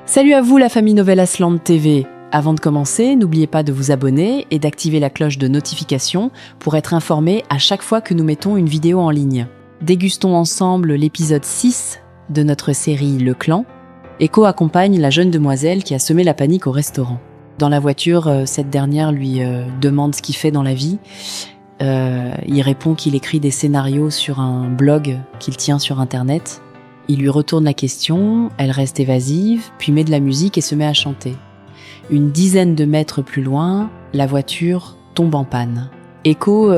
Salut à vous la famille Nouvelle Aslan TV. Avant de commencer, n'oubliez pas de vous abonner et d'activer la cloche de notification pour être informé à chaque fois que nous mettons une vidéo en ligne. Dégustons ensemble l'épisode 6 de notre série Le Clan. Echo accompagne la jeune demoiselle qui a semé la panique au restaurant. Dans la voiture, cette dernière lui demande ce qu'il fait dans la vie. Il répond qu'il écrit des scénarios sur un blog qu'il tient sur Internet. Il lui retourne la question, elle reste évasive, puis met de la musique et se met à chanter. Une dizaine de mètres plus loin, la voiture tombe en panne. Echo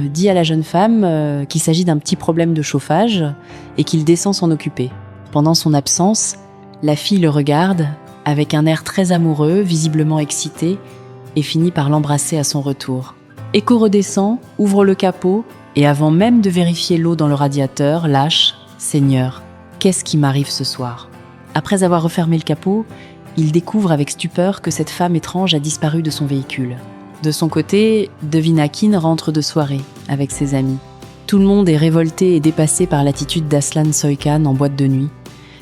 dit à la jeune femme qu'il s'agit d'un petit problème de chauffage et qu'il descend s'en occuper. Pendant son absence, la fille le regarde avec un air très amoureux, visiblement excité, et finit par l'embrasser à son retour. Echo redescend, ouvre le capot et avant même de vérifier l'eau dans le radiateur, lâche « Seigneur, qu'est-ce qui m'arrive ce soir ?» Après avoir refermé le capot, il découvre avec stupeur que cette femme étrange a disparu de son véhicule. De son côté, Devin Akin rentre de soirée avec ses amis. Tout le monde est révolté et dépassé par l'attitude d'Aslan Soykan en boîte de nuit.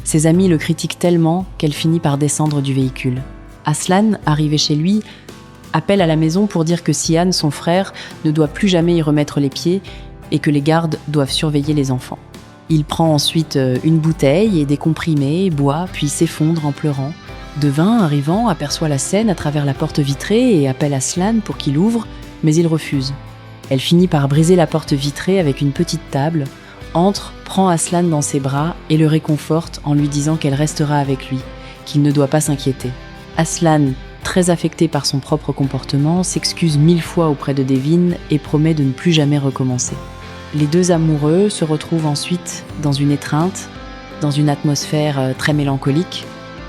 Ses amis le critiquent tellement qu'elle finit par descendre du véhicule. Aslan, arrivé chez lui, appelle à la maison pour dire que Sian, son frère, ne doit plus jamais y remettre les pieds et que les gardes doivent surveiller les enfants. Il prend ensuite une bouteille et des comprimés, boit, puis s'effondre en pleurant. Devin, arrivant, aperçoit la scène à travers la porte vitrée et appelle Aslan pour qu'il ouvre, mais il refuse. Elle finit par briser la porte vitrée avec une petite table, entre, prend Aslan dans ses bras et le réconforte en lui disant qu'elle restera avec lui, qu'il ne doit pas s'inquiéter. Aslan, très affecté par son propre comportement, s'excuse 1000 fois auprès de Devin et promet de ne plus jamais recommencer. Les deux amoureux se retrouvent ensuite dans une étreinte, dans une atmosphère très mélancolique.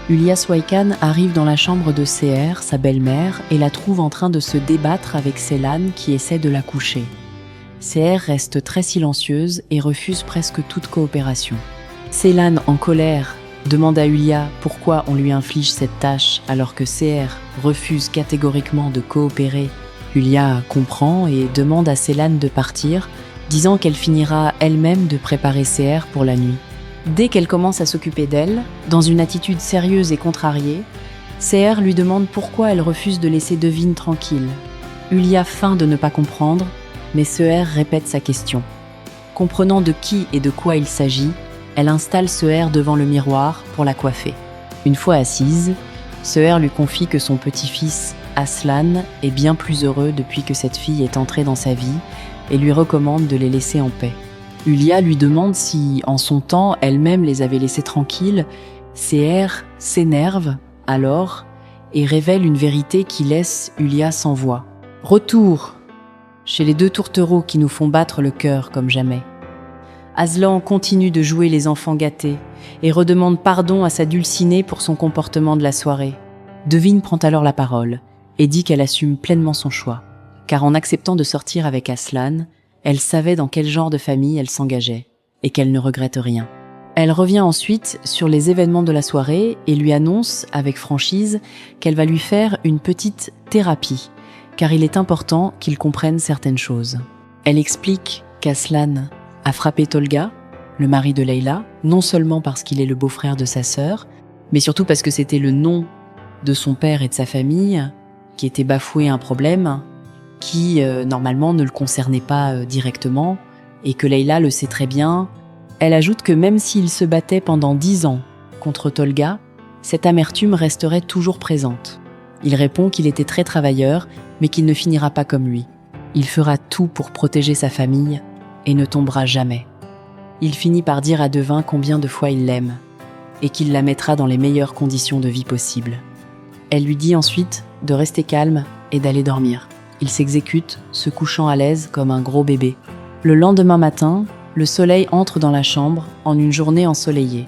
Ulya Soykan arrive dans la chambre de Seher, sa belle-mère, et la trouve en train de se débattre avec Ceylan qui essaie de la coucher. Seher reste très silencieuse et refuse presque toute coopération. Ceylan, en colère, demande à Ulya pourquoi on lui inflige cette tâche alors que Seher refuse catégoriquement de coopérer. Ulya comprend et demande à Ceylan de partir, disant qu'elle finira elle-même de préparer Seher pour la nuit. Dès qu'elle commence à s'occuper d'elle, dans une attitude sérieuse et contrariée, Seher lui demande pourquoi elle refuse de laisser Devin tranquille. Ulya feint de ne pas comprendre, mais Seher répète sa question. Comprenant de qui et de quoi il s'agit, elle installe Seher devant le miroir pour la coiffer. Une fois assise, Seher lui confie que son petit-fils, Aslan, est bien plus heureux depuis que cette fille est entrée dans sa vie et lui recommande de les laisser en paix. Ulya lui demande si, en son temps, elle-même les avait laissés tranquilles. Seher s'énerve alors et révèle une vérité qui laisse Ulya sans voix. Retour chez les deux tourtereaux qui nous font battre le cœur comme jamais. Aslan continue de jouer les enfants gâtés et redemande pardon à sa dulcinée pour son comportement de la soirée. Devin prend alors la parole et dit qu'elle assume pleinement son choix, car en acceptant de sortir avec Aslan, elle savait dans quel genre de famille elle s'engageait et qu'elle ne regrette rien. Elle revient ensuite sur les événements de la soirée et lui annonce avec franchise qu'elle va lui faire une petite thérapie, car il est important qu'il comprenne certaines choses. Elle explique qu'Aslan a frappé Tolga, le mari de Leila, non seulement parce qu'il est le beau-frère de sa sœur, mais surtout parce que c'était le nom de son père et de sa famille qui était bafoué un problème qui, normalement, ne le concernait pas directement, et que Leila le sait très bien. Elle ajoute que même s'il se battait pendant 10 ans contre Tolga, cette amertume resterait toujours présente. Il répond qu'il était très travailleur, mais qu'il ne finira pas comme lui. Il fera tout pour protéger sa famille et ne tombera jamais. Il finit par dire à Devin combien de fois il l'aime, et qu'il la mettra dans les meilleures conditions de vie possibles. Elle lui dit ensuite de rester calme et d'aller dormir. Il s'exécute, se couchant à l'aise comme un gros bébé. Le lendemain matin, le soleil entre dans la chambre en une journée ensoleillée.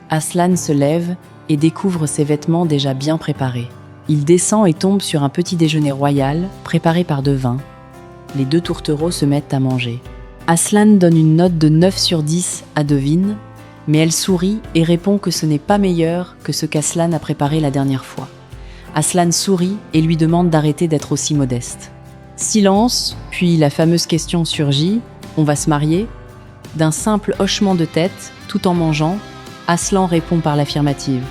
Aslan se lève et découvre ses vêtements déjà bien préparés. Il descend et tombe sur un petit déjeuner royal préparé par Devin. Les deux tourtereaux se mettent à manger. Aslan donne une note de 9 sur 10 à Devin, mais elle sourit et répond que ce n'est pas meilleur que ce qu'Aslan a préparé la dernière fois. Aslan sourit et lui demande d'arrêter d'être aussi modeste. Silence, puis la fameuse question surgit « On va se marier ?» D'un simple hochement de tête, tout en mangeant, Aslan répond par l'affirmative.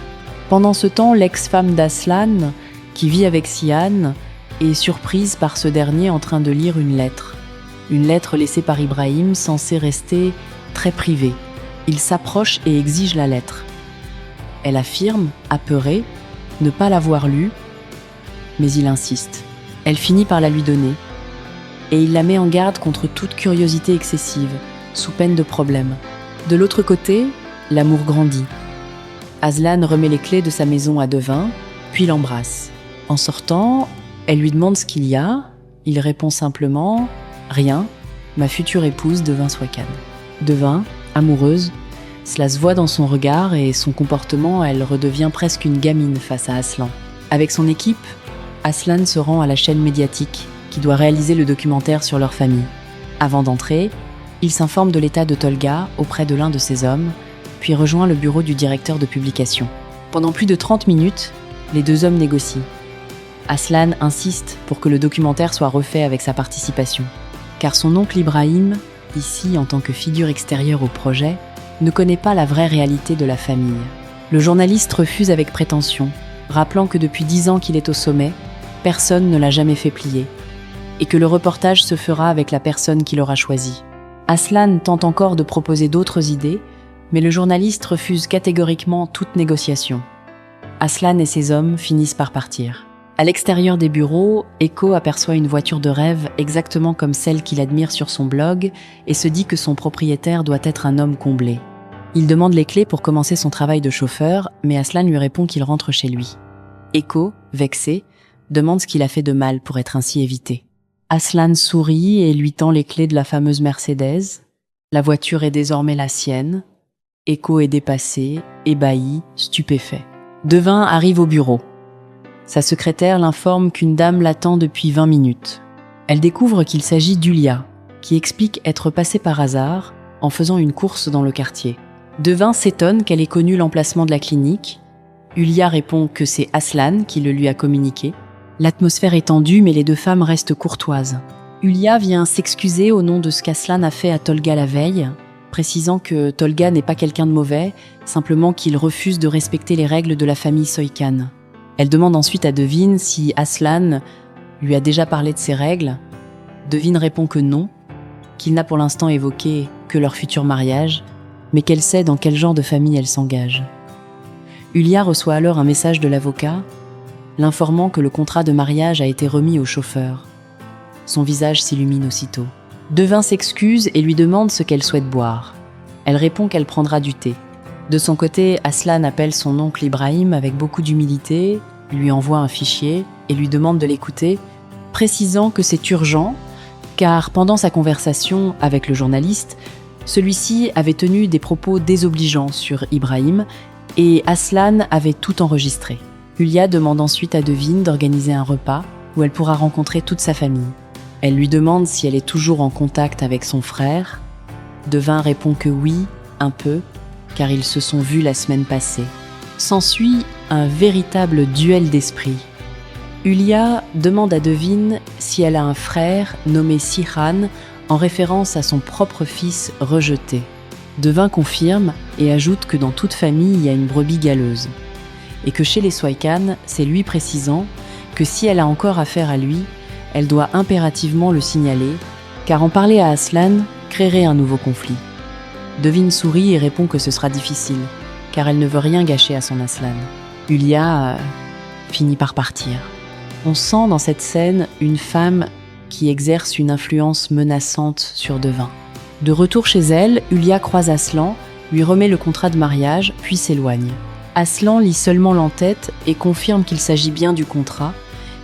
Pendant ce temps, l'ex-femme d'Aslan, qui vit avec Sihan, est surprise par ce dernier en train de lire une lettre. Une lettre laissée par Ibrahim, censée rester très privée. Il s'approche et exige la lettre. Elle affirme, apeurée, ne pas l'avoir lue, mais il insiste. Elle finit par la lui donner, et il la met en garde contre toute curiosité excessive, sous peine de problème. De l'autre côté, l'amour grandit. Aslan remet les clés de sa maison à Devin, puis l'embrasse. En sortant, elle lui demande ce qu'il y a. Il répond simplement « Rien, ma future épouse Devin Swakan ». Devin, amoureuse, cela se voit dans son regard et son comportement, elle redevient presque une gamine face à Aslan. Avec son équipe, Aslan se rend à la chaîne médiatique qui doit réaliser le documentaire sur leur famille. Avant d'entrer, il s'informe de l'état de Tolga auprès de l'un de ses hommes, puis rejoint le bureau du directeur de publication. Pendant plus de 30 minutes, les deux hommes négocient. Aslan insiste pour que le documentaire soit refait avec sa participation, car son oncle Ibrahim, ici en tant que figure extérieure au projet, ne connaît pas la vraie réalité de la famille. Le journaliste refuse avec prétention, rappelant que depuis 10 ans qu'il est au sommet, personne ne l'a jamais fait plier, et que le reportage se fera avec la personne qu'il aura choisie. Aslan tente encore de proposer d'autres idées, mais le journaliste refuse catégoriquement toute négociation. Aslan et ses hommes finissent par partir. À l'extérieur des bureaux, Eko aperçoit une voiture de rêve exactement comme celle qu'il admire sur son blog et se dit que son propriétaire doit être un homme comblé. Il demande les clés pour commencer son travail de chauffeur, mais Aslan lui répond qu'il rentre chez lui. Eko, vexé, demande ce qu'il a fait de mal pour être ainsi évité. Aslan sourit et lui tend les clés de la fameuse Mercedes. La voiture est désormais la sienne. Eko est dépassé, ébahi, stupéfait. Devin arrive au bureau. Sa secrétaire l'informe qu'une dame l'attend depuis 20 minutes. Elle découvre qu'il s'agit d'Ulia, qui explique être passée par hasard en faisant une course dans le quartier. Devin s'étonne qu'elle ait connu l'emplacement de la clinique. Ulia répond que c'est Aslan qui le lui a communiqué. L'atmosphère est tendue, mais les deux femmes restent courtoises. Ulia vient s'excuser au nom de ce qu'Aslan a fait à Tolga la veille, précisant que Tolga n'est pas quelqu'un de mauvais, simplement qu'il refuse de respecter les règles de la famille Soykan. Elle demande ensuite à Devin si Aslan lui a déjà parlé de ces règles. Devin répond que non, qu'il n'a pour l'instant évoqué que leur futur mariage, mais qu'elle sait dans quel genre de famille elle s'engage. Ulia reçoit alors un message de l'avocat, l'informant que le contrat de mariage a été remis au chauffeur. Son visage s'illumine aussitôt. Devin s'excuse et lui demande ce qu'elle souhaite boire. Elle répond qu'elle prendra du thé. De son côté, Aslan appelle son oncle Ibrahim avec beaucoup d'humilité, lui envoie un fichier et lui demande de l'écouter, précisant que c'est urgent, car pendant sa conversation avec le journaliste, celui-ci avait tenu des propos désobligeants sur Ibrahim et Aslan avait tout enregistré. Ulia demande ensuite à Devin d'organiser un repas où elle pourra rencontrer toute sa famille. Elle lui demande si elle est toujours en contact avec son frère. Devin répond que oui, un peu, car ils se sont vus la semaine passée. S'ensuit un véritable duel d'esprit. Ulia demande à Devin si elle a un frère nommé Sihan en référence à son propre fils rejeté. Devin confirme et ajoute que dans toute famille, il y a une brebis galeuse. Et que chez les Soykan, c'est lui précisant que si elle a encore affaire à lui, elle doit impérativement le signaler, car en parler à Aslan créerait un nouveau conflit. Devin sourit et répond que ce sera difficile, car elle ne veut rien gâcher à son Aslan. Ulia finit par partir. On sent dans cette scène une femme qui exerce une influence menaçante sur Devin. De retour chez elle, Ulia croise Aslan, lui remet le contrat de mariage, puis s'éloigne. Aslan lit seulement l'entête et confirme qu'il s'agit bien du contrat,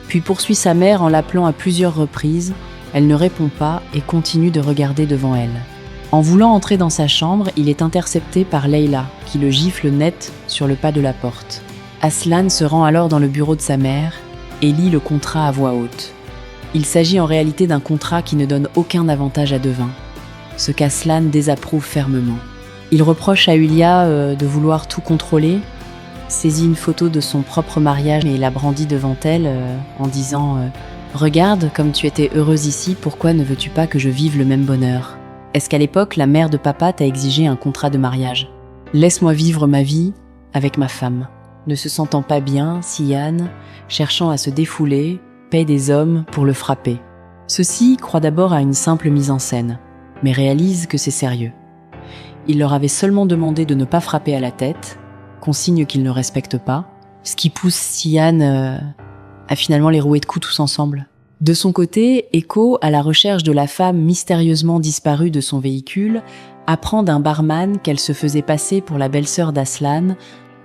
puis poursuit sa mère en l'appelant à plusieurs reprises. Elle ne répond pas et continue de regarder devant elle. En voulant entrer dans sa chambre, il est intercepté par Leila, qui le gifle net sur le pas de la porte. Aslan se rend alors dans le bureau de sa mère et lit le contrat à voix haute. Il s'agit en réalité d'un contrat qui ne donne aucun avantage à Devin, ce qu'Aslan désapprouve fermement. Il reproche à Ulia de vouloir tout contrôler, saisit une photo de son propre mariage et la brandit devant elle en disant « Regarde, comme tu étais heureuse ici, pourquoi ne veux-tu pas que je vive le même bonheur ? Est-ce qu'à l'époque, la mère de papa t'a exigé un contrat de mariage ? Laisse-moi vivre ma vie avec ma femme. » Ne se sentant pas bien, Sian, cherchant à se défouler, paie des hommes pour le frapper. Ceux-ci croient d'abord à une simple mise en scène, mais réalisent que c'est sérieux. Il leur avait seulement demandé de ne pas frapper à la tête, consigne qu'ils ne respectent pas, ce qui pousse Sian à finalement les rouer de coups tous ensemble. De son côté, Echo, à la recherche de la femme mystérieusement disparue de son véhicule, apprend d'un barman qu'elle se faisait passer pour la belle-sœur d'Aslan,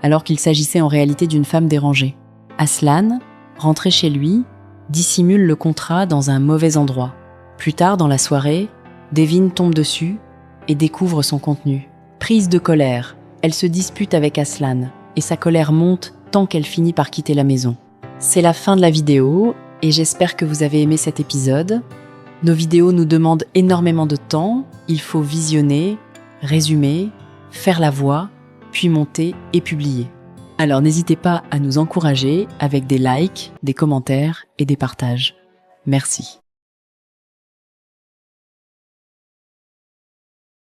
alors qu'il s'agissait en réalité d'une femme dérangée. Aslan, rentré chez lui, dissimule le contrat dans un mauvais endroit. Plus tard dans la soirée, Devin tombe dessus et découvre son contenu. Prise de colère, elle se dispute avec Aslan, et sa colère monte tant qu'elle finit par quitter la maison. C'est la fin de la vidéo, et j'espère que vous avez aimé cet épisode. Nos vidéos nous demandent énormément de temps, il faut visionner, résumer, faire la voix, puis monter et publier. Alors n'hésitez pas à nous encourager avec des likes, des commentaires et des partages. Merci.